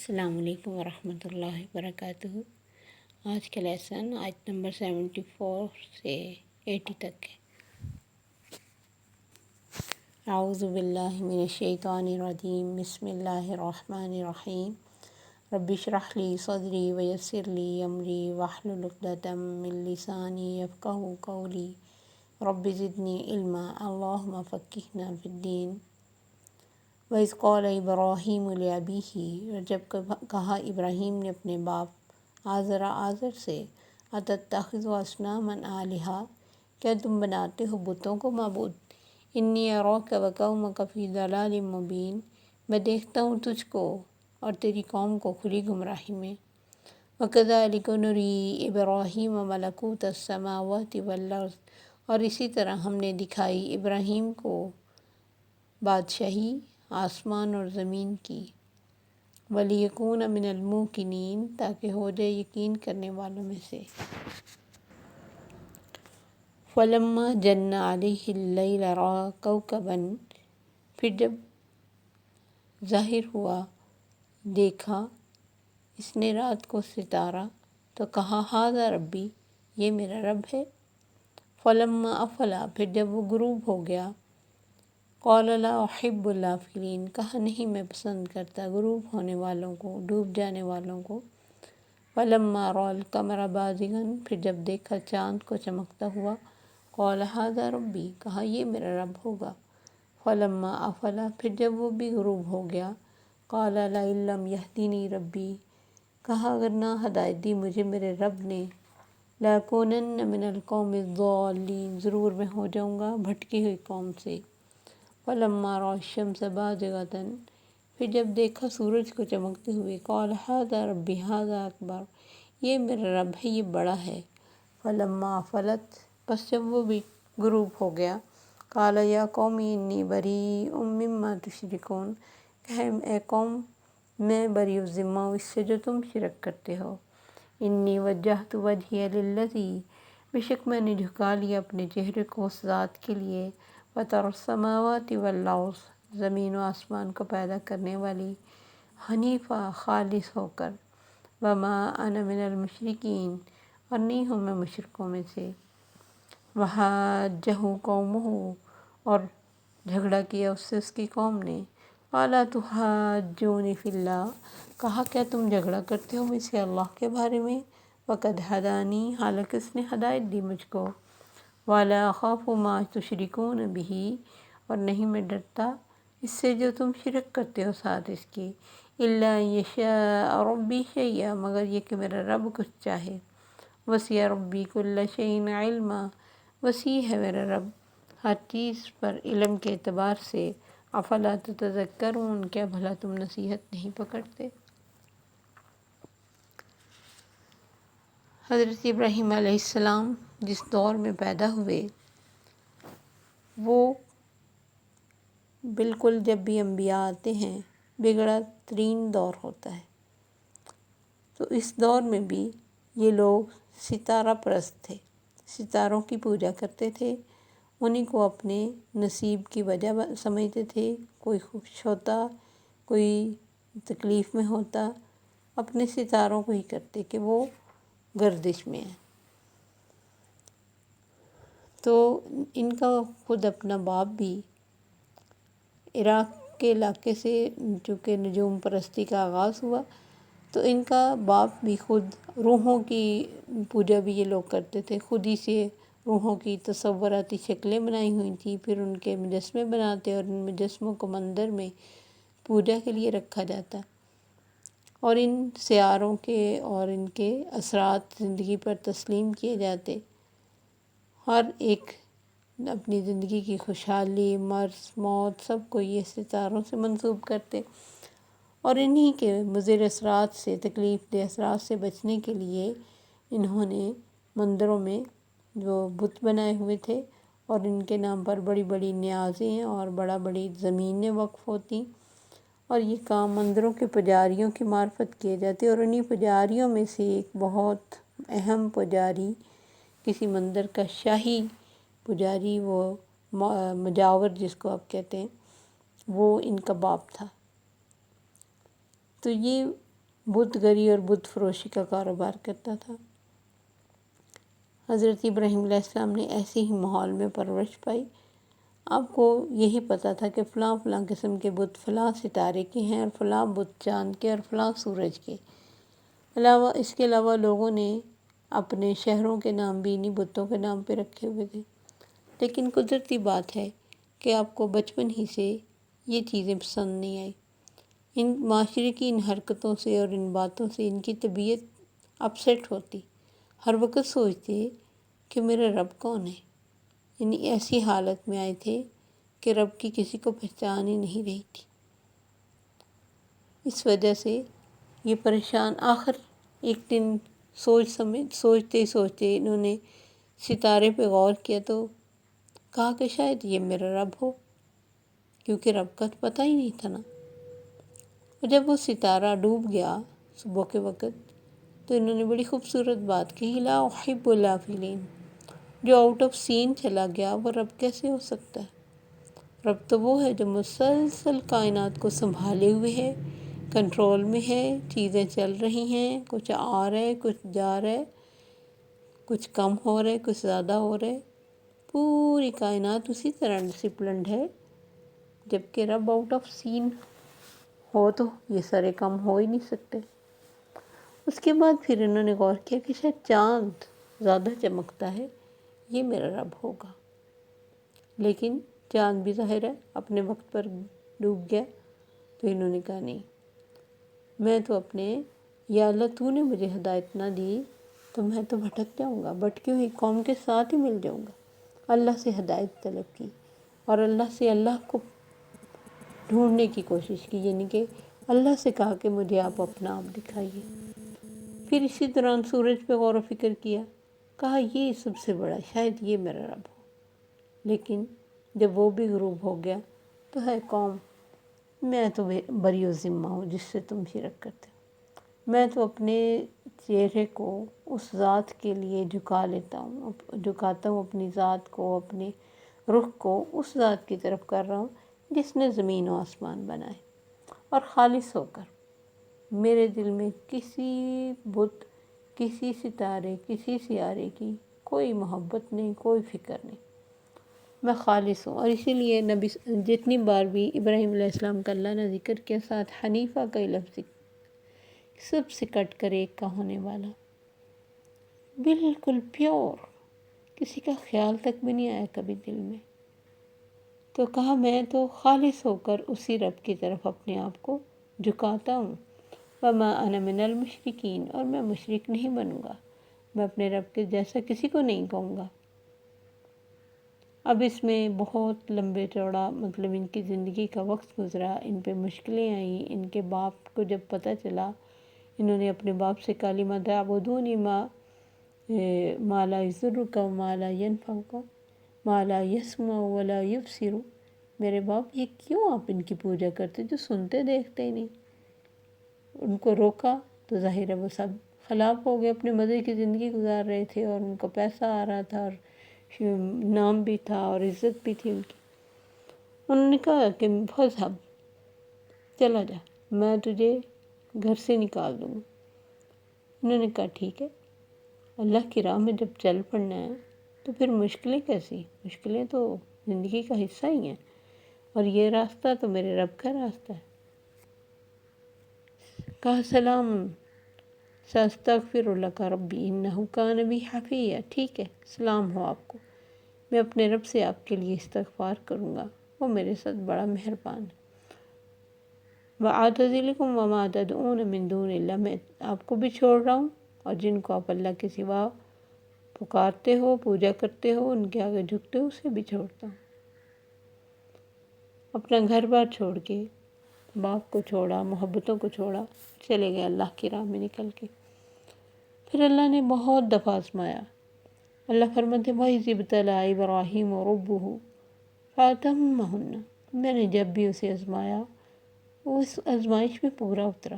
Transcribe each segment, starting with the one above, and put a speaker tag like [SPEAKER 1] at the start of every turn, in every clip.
[SPEAKER 1] السلام علیکم ورحمۃ اللہ وبرکاتہ۔ آج کا لیسن آیت نمبر 74 سے 80 تک ہے۔ اعوذ باللہ من الشیطان الرجیم، بسم اللہ الرحمن الرحیم۔ رب اشرح لی صدری ویسر لی امری واحلل عقدۃ من لسانی یفقہوا قولی رب زدنی علما اللہم فقہنا فی الدین۔ وَإِذْ قَالَ إِبْرَاهِيمُ لِأَبِيهِ، اور جب کہا ابراہیم نے اپنے باپ آزر سے، أَتَتَّخِذُ أَصْنَامًا آلِهَةً، کیا تم بناتے ہو بتوں کو معبود؟ إِنِّي أَرَاكَ وَقَوْمَكَ فِي ضَلَالٍ مُبِينٍ، میں دیکھتا ہوں تجھ کو اور تیری قوم کو کھلی گمراہی میں۔ وَكَذَلِكَ نُرِي إِبْرَاهِيمَ مَلَكُوتَ السَّمَاوَاتِ وَالْأَرْضِ، اور اسی طرح ہم نے دکھائی ابراہیم کو بادشاہی آسمان اور زمین کی۔ وَلِيَكُونَ مِنَ الْمُوقِنِينَ، تاکہ ہو جائے یقین کرنے والوں میں سے۔ فَلَمَّا جَنَّ عَلَيْهِ اللَّيْلُ رَأَىٰ كَوْكَبًا، پھر جب ظاہر ہوا دیکھا اس نے رات کو ستارہ، تو کہا ھذا ربی، یہ میرا رب ہے۔ فَلَمَّا أَفَلَ، پھر جب وہ غروب ہو گیا، قَالَ لَا أُحِبُّ الْآفِلِينَ، کہا نہیں میں پسند کرتا غروب ہونے والوں کو، ڈوب جانے والوں کو۔ فَلَمَّا رَأَى الْقَمَرَ بَازِغًا، پھر جب دیکھا چاند کو چمکتا ہوا، قَالَ ھذا ربی، کہا یہ میرا رب ہوگا۔ فَلَمَّا أَفَلَ، پھر جب وہ بھی غروب ہو گیا، قَالَ لَئِن لَّمْ يَهْدِنِي رَبِّي، کہا اگر نہ ہدایت دی مجھے میرے رب نے، لَأَكُونَنَّ مِنَ الْقَوْمِ الضَّالِّينَ، ضرور میں ہو جاؤں گا بھٹکی ہوئی قوم سے۔ فَلَمَّا رَأَى الشَّمْسَ بَازِغَةً، پھر جب دیکھا سورج کو چمکتے ہوئے، قَالَ ھذا ربی ھذا أکبر، یہ میرا رب ہے یہ بڑا ہے۔ فَلَمَّا أَفَلَتْ، بس جب وہ بھی غروب ہو گیا، قَالَ یا قوم إِنِّی بَرِیءٌ مِّمَّا تُشْرِکُونَ، کہ اے قوم میں بری الذمہ ہوں اس سے جو تم شرک کرتے ہو۔ إِنِّی وَجَّهْتُ وَجْهِیَ لِلَّذِی، بے شک میں نے جھکا لیا اپنے چہرے کو اس ذات کے لیے، فَطَرَ السَّمَاوَاتِ وَالْأَرْضِ، زمین و آسمان کو پیدا کرنے والی، حنیفا خالص ہو کر، وَمَا أَنَا مِنَ الْمُشْرِکِینَ، اور نہیں ہوں میں مشرکوں میں سے۔ وَحَاجَّهُ قَوْمُهُ، اور جھگڑا کیا اس سے اس کی قوم نے، قَالَ تُحَاجُّونِی فِی اللَّهِ، کہا کیا تم جھگڑا کرتے ہو مجھ سے اللہ کے بارے میں، وَقَدْ هَدَانِی، حالانکہ اس نے ہدایت دی مجھ کو، وَلَا أَخَافُ مَا تُشْرِکُونَ بِهِ، اور نہیں میں ڈرتا اس سے جو تم شرک کرتے ہو ساتھ اس کے، إِلَّا أَن يَشَاءَ رَبِّی شَیْئًا، مگر یہ کہ میرا رب کچھ چاہے۔ وَسِعَ رَبِّی كُلَّ شَیْءٍ عِلْمًا، وسیع ہے میرا رب ہر چیز پر علم کے اعتبار سے۔ افلا تتذکرون، کیا بھلا تم نصیحت نہیں پکڑتے؟ حضرت ابراہیم علیہ السلام جس دور میں پیدا ہوئے، وہ بالکل جب بھی انبیاء آتے ہیں بگڑا ترین دور ہوتا ہے، تو اس دور میں بھی یہ لوگ ستارہ پرست تھے، ستاروں کی پوجا کرتے تھے، انہی کو اپنے نصیب کی وجہ سمجھتے تھے۔ کوئی خوش ہوتا، کوئی تکلیف میں ہوتا، اپنے ستاروں کو ہی کرتے کہ وہ گردش میں ہیں۔ تو ان کا خود اپنا باپ بھی عراق کے علاقے سے، چونکہ نجوم پرستی کا آغاز ہوا، تو ان کا باپ بھی خود روحوں کی پوجا بھی یہ لوگ کرتے تھے، خود ہی سے روحوں کی تصوراتی شکلیں بنائی ہوئی تھیں، پھر ان کے مجسمے بناتے اور ان مجسموں کو مندر میں پوجا کے لیے رکھا جاتا، اور ان سیاروں کے اور ان کے اثرات زندگی پر تسلیم کیے جاتے، ہر ایک اپنی زندگی کی خوشحالی، مرض، موت سب کو یہ ستاروں سے منسوب کرتے، اور انہی کے مضر اثرات سے، تکلیف دہ اثرات سے بچنے کے لیے انہوں نے مندروں میں جو بت بنائے ہوئے تھے، اور ان کے نام پر بڑی بڑی نیازیں اور بڑی زمینیں وقف ہوتی، اور یہ کام مندروں کے پجاریوں کی معرفت کیے جاتے، اور انہی پجاریوں میں سے ایک بہت اہم پجاری، کسی مندر کا شاہی پجاری، وہ مجاور جس کو آپ کہتے ہیں، وہ ان کا باپ تھا۔ تو یہ بت گری اور بت فروشی کا کاروبار کرتا تھا۔ حضرت ابراہیم علیہ السلام نے ایسے ہی ماحول میں پرورش پائی۔ آپ کو یہی پتہ تھا کہ فلاں فلاں قسم کے بت فلاں ستارے کے ہیں اور فلاں بت چاند کے اور فلاں سورج کے اس کے علاوہ لوگوں نے اپنے شہروں کے نام بھی انہی بتوں کے نام پہ رکھے ہوئے تھے۔ لیکن قدرتی بات ہے کہ آپ کو بچپن ہی سے یہ چیزیں پسند نہیں آئی۔ ان معاشرے کی ان حرکتوں سے اور ان باتوں سے ان کی طبیعت اپسیٹ ہوتی، ہر وقت سوچتے کہ میرا رب کون ہے۔ یعنی ایسی حالت میں آئے تھے کہ رب کی کسی کو پہچان ہی نہیں رہی تھی۔ اس وجہ سے یہ پریشان، آخر ایک دن سوچتے سوچتے انہوں نے ستارے پہ غور کیا تو کہا کہ شاید یہ میرا رب ہو، کیونکہ رب کا تو پتہ ہی نہیں تھا نا۔ اور جب وہ ستارہ ڈوب گیا صبح کے وقت تو انہوں نے بڑی خوبصورت بات کہی، لا احب الافلین، جو آؤٹ آف سین چلا گیا وہ رب کیسے ہو سکتا ہے؟ رب تو وہ ہے جو مسلسل کائنات کو سنبھالے ہوئے ہے، کنٹرول میں ہے، چیزیں چل رہی ہیں، کچھ آ رہا ہے، کچھ جا رہا ہے، کچھ کم ہو رہا ہے، کچھ زیادہ ہو رہا ہے، پوری کائنات اسی طرح ڈسپلنڈ ہے۔ جبکہ رب آؤٹ آف سین ہو تو یہ سارے کام ہو ہی نہیں سکتے۔ اس کے بعد پھر انہوں نے غور کیا کہ شاید چاند زیادہ چمکتا ہے، یہ میرا رب ہوگا۔ لیکن چاند بھی ظاہر ہے اپنے وقت پر ڈوب گیا، تو انہوں نے کہا نہیں، میں تو یا اللہ تو نے مجھے ہدایت نہ دی تو میں تو بھٹک جاؤں گا، بھٹکی ہوئی قوم کے ساتھ ہی مل جاؤں گا۔ اللہ سے ہدایت طلب کی اور اللہ کو ڈھونڈنے کی کوشش کی، یعنی کہ اللہ سے کہا کہ مجھے آپ اپنا آپ دکھائیے۔ پھر اسی دوران سورج پہ غور و فکر کیا، کہا یہ سب سے بڑا، شاید یہ میرا رب ہو۔ لیکن جب وہ بھی غروب ہو گیا تو ہے قوم، میں تو بری و ذمہ ہوں جس سے تم شرک کرتے ہو۔ میں تو اپنے چہرے کو اس ذات کے لیے جھکاتا ہوں اپنی ذات کو، اپنے رخ کو اس ذات کی طرف کر رہا ہوں جس نے زمین و آسمان بنائے، اور خالص ہو کر میرے دل میں کسی بت، کسی ستارے، کسی سیارے کی کوئی محبت نہیں، کوئی فکر نہیں، میں خالص ہوں۔ اور اسی لیے نبی جتنی بار بھی ابراہیم علیہ السلام کا اللہ نے ذکر کیا، ساتھ حنیفہ کا ہی لفظ، سب سے کٹ کر ایک کا ہونے والا، بالکل پیور، کسی کا خیال تک بھی نہیں آیا کبھی دل میں۔ تو کہا میں تو خالص ہو کر اسی رب کی طرف اپنے آپ کو جھکاتا ہوں، وما انا من المشرکین، اور میں مشرک نہیں بنوں گا، میں اپنے رب کے جیسا کسی کو نہیں کہوں گا۔ اب اس میں بہت لمبے چوڑا ان کی زندگی کا وقت گزرا، ان پہ مشکلیں آئیں۔ ان کے باپ کو جب پتہ چلا، انہوں نے اپنے باپ سے کلمہ تعبدون ما لا یضرک وما لا ینفعک ما لا یسمع ولا یبصر، میرے باپ یہ کیوں آپ ان کی پوجا کرتے جو سنتے دیکھتے ہی نہیں؟ ان کو روکا تو ظاہر ہے وہ سب خلاف ہو گئے، اپنے مزے کی زندگی گزار رہے تھے اور ان کو پیسہ آ رہا تھا اور نام بھی تھا اور عزت بھی تھی ان کی۔ انہوں نے کہا کہ فذہب، چلا جا، میں تجھے گھر سے نکال دوں گا۔ انہوں نے کہا ٹھیک ہے، اللہ کی راہ میں جب چل پڑنا ہے تو پھر مشکلیں کیسی؟ مشکلیں تو زندگی کا حصہ ہی ہیں، اور یہ راستہ تو میرے رب کا راستہ ہے۔ کہا سلام ساستغفر لک ربی انہ کان بی حفیہ، ٹھیک ہے، سلام ہو آپ کو، میں اپنے رب سے آپ کے لیے استغفار کروں گا، وہ میرے ساتھ بڑا مہربان ہے۔ وَأَعْتَزِلُكُمْ وَمَا تَدْعُونَ مِن دُونِ اللَّهِ، میں آپ کو بھی چھوڑ رہا ہوں اور جن کو آپ اللہ کے سوا پکارتے ہو، پوجا کرتے ہو، ان کے آگے جھکتے ہو، اسے بھی چھوڑتا ہوں۔ اپنا گھر بار چھوڑ کے، باپ کو چھوڑا، محبتوں کو چھوڑا، چلے گئے اللہ کی راہ میں نکل کے۔ پھر اللہ نے بہت دفعہ آزمایا۔ اللہ فرماتے ہیں وَإِذِ ابْتَلَىٰ إِبْرَاهِيمَ رَبُّهُ فَأَتَمَّهُنَّ، میں نے جب بھی اسے آزمایا وہ اس آزمائش میں پورا اترا،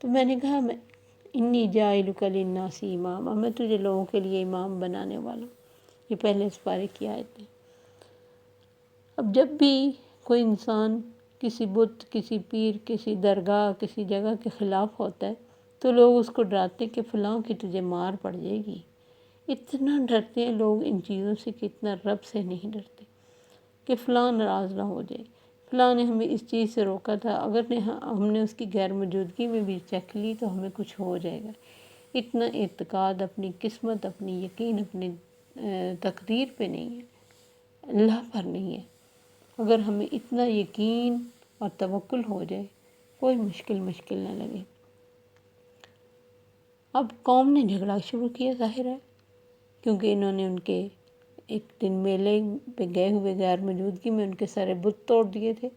[SPEAKER 1] تو میں نے کہا میں انی جاعلک للناس اماما، میں تجھے لوگوں کے لیے امام بنانے والا ہوں۔ یہ پہلے اس پارے کی آیت ہے۔ اب جب بھی کوئی انسان کسی بت، کسی پیر، کسی درگاہ، کسی جگہ کے خلاف ہوتا ہے تو لوگ اس کو ڈراتے کہ فلاں کی تجھے مار پڑ جائے گی۔ اتنا ڈرتے ہیں لوگ ان چیزوں سے کہ اتنا رب سے نہیں ڈرتے کہ فلاں ناراض نہ ہو جائے، فلاں نے ہمیں اس چیز سے روکا تھا، اگر ہم نے اس کی غیر موجودگی میں بھی چکھ لی تو ہمیں کچھ ہو جائے گا۔ اتنا اعتقاد اپنی قسمت، اپنی یقین، اپنی تقدیر پہ نہیں ہے، اللہ پر نہیں ہے۔ اگر ہمیں اتنا یقین اور توکل ہو جائے، کوئی مشکل نہ لگے۔ اب قوم نے جھگڑا شروع کیا، ظاہر ہے، کیونکہ انہوں نے ان کے ایک دن میلے پہ گئے ہوئے غیر موجودگی میں ان کے سارے بت توڑ دیے تھے۔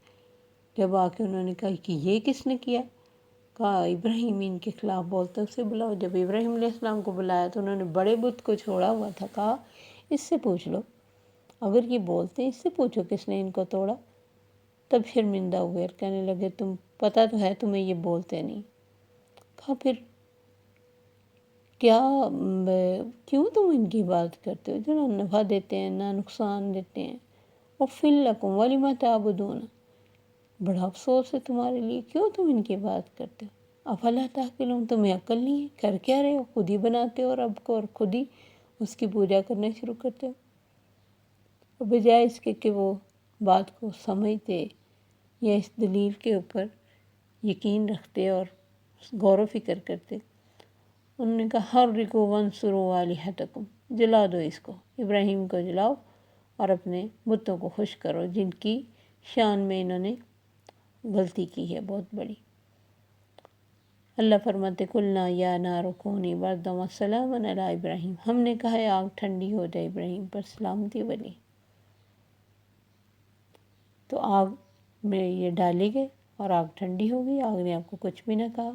[SPEAKER 1] جب آ کے انہوں نے کہا کہ یہ کس نے کیا؟ کہا ابراہیم ان کے خلاف بولتا ہے، اسے بلاؤ۔ جب ابراہیم علیہ السلام کو بلایا تو انہوں نے بڑے بت کو چھوڑا ہوا تھا، کہا اس سے پوچھ لو، اگر یہ بولتے ہیں اس سے پوچھو کس نے ان کو توڑا۔ تب شرمندہ ہوئے اور کہنے لگے تم پتہ تو ہے تمہیں یہ بولتے نہیں۔ کہا پھر کیوں تم ان کی بات کرتے ہو؟ جو نہ نفع دیتے ہیں نہ نقصان دیتے ہیں۔ اف لکم ولم تعبدون، بڑا افسوس ہے تمہارے لیے، کیوں تم ان کی بات کرتے ہو؟ افلا تعقلون، تمہیں عقل نہیں ہے؟ کر کیا رہے ہو؟ خود ہی بناتے ہو رب کو اور خود ہی اس کی پوجا کرنا شروع کرتے ہو۔ بجائے اس کے کہ وہ بات کو سمجھتے یا اس دلیل کے اوپر یقین رکھتے اور غور و فکر کرتے، انہوں نے کہا حرقوا وانصروا آلہتکم، جلا دو اس کو، ابراہیم کو جلاؤ اور اپنے بتوں کو خشک کرو جن کی شان میں انہوں نے غلطی کی ہے بہت بڑی۔ اللہ فرماتے قلنا یا نار کونی بردا وسلاما علی ابراہیم، ہم نے کہا ہے آگ ٹھنڈی ہو جائے ابراہیم پر سلامتی والی۔ تو آگ میں یہ ڈالے گئے اور آگ ٹھنڈی ہو گئی، آگ نے آپ کو کچھ بھی نہ کہا۔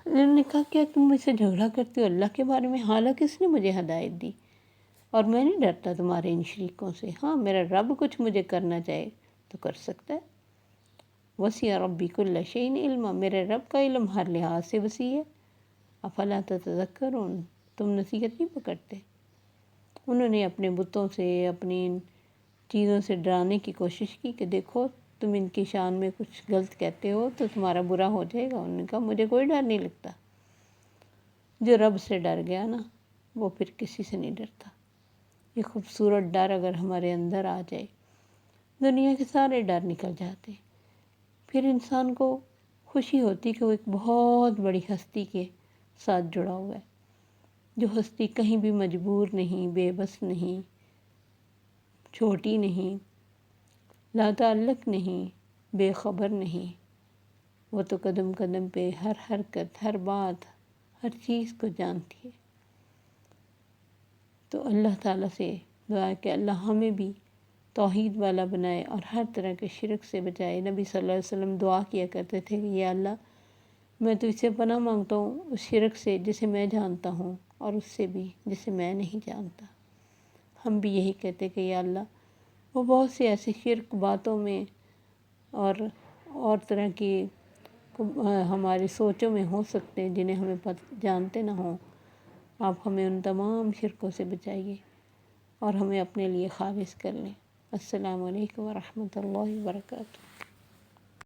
[SPEAKER 1] انہوں نے کہا کیا تم مجھ سے جھگڑا کرتے ہو اللہ کے بارے میں؟ حالانکہ اس نے مجھے ہدایت دی اور میں نہیں ڈرتا تمہارے ان شریکوں سے۔ ہاں میرا رب کچھ مجھے کرنا چاہے تو کر سکتا ہے۔ وسع ربی کل شیء علما، میرے رب کا علم ہر لحاظ سے وسیع ہے۔ افلا تتذکرون، تم نصیحت نہیں پکڑتے۔ انہوں نے اپنے بتوں سے، اپنی ان چیزوں سے ڈرانے کی کوشش کی کہ دیکھو تم ان کی شان میں کچھ غلط کہتے ہو تو تمہارا برا ہو جائے گا۔ انہوں نے کہا مجھے کوئی ڈر نہیں لگتا، جو رب سے ڈر گیا نا وہ پھر کسی سے نہیں ڈرتا۔ یہ خوبصورت ڈر اگر ہمارے اندر آ جائے، دنیا کے سارے ڈر نکل جاتے، پھر انسان کو خوشی ہوتی کہ وہ ایک بہت بڑی ہستی کے ساتھ جڑا ہوا ہے، جو ہستی کہیں بھی مجبور نہیں، بے بس نہیں، چھوٹی نہیں، لا تعلق نہیں، بے خبر نہیں۔ وہ تو قدم قدم پہ ہر حرکت، ہر بات، ہر چیز کو جانتی ہے۔ تو اللہ تعالیٰ سے دعا ہے کہ اللہ ہمیں بھی توحید والا بنائے اور ہر طرح کے شرک سے بچائے۔ نبی صلی اللہ علیہ وسلم دعا کیا کرتے تھے کہ یا اللہ میں تجھ سے پناہ مانگتا ہوں اس شرک سے جسے میں جانتا ہوں اور اس سے بھی جسے میں نہیں جانتا۔ ہم بھی یہی کہتے کہ یا اللہ وہ بہت سے ایسے شرک باتوں میں اور طرح کی ہماری سوچوں میں ہو سکتے ہیں جنہیں ہمیں جانتے نہ ہوں، آپ ہمیں ان تمام شرکوں سے بچائیے اور ہمیں اپنے لیے خالص کر لیں۔ السلام علیکم ورحمۃ اللہ وبرکاتہ۔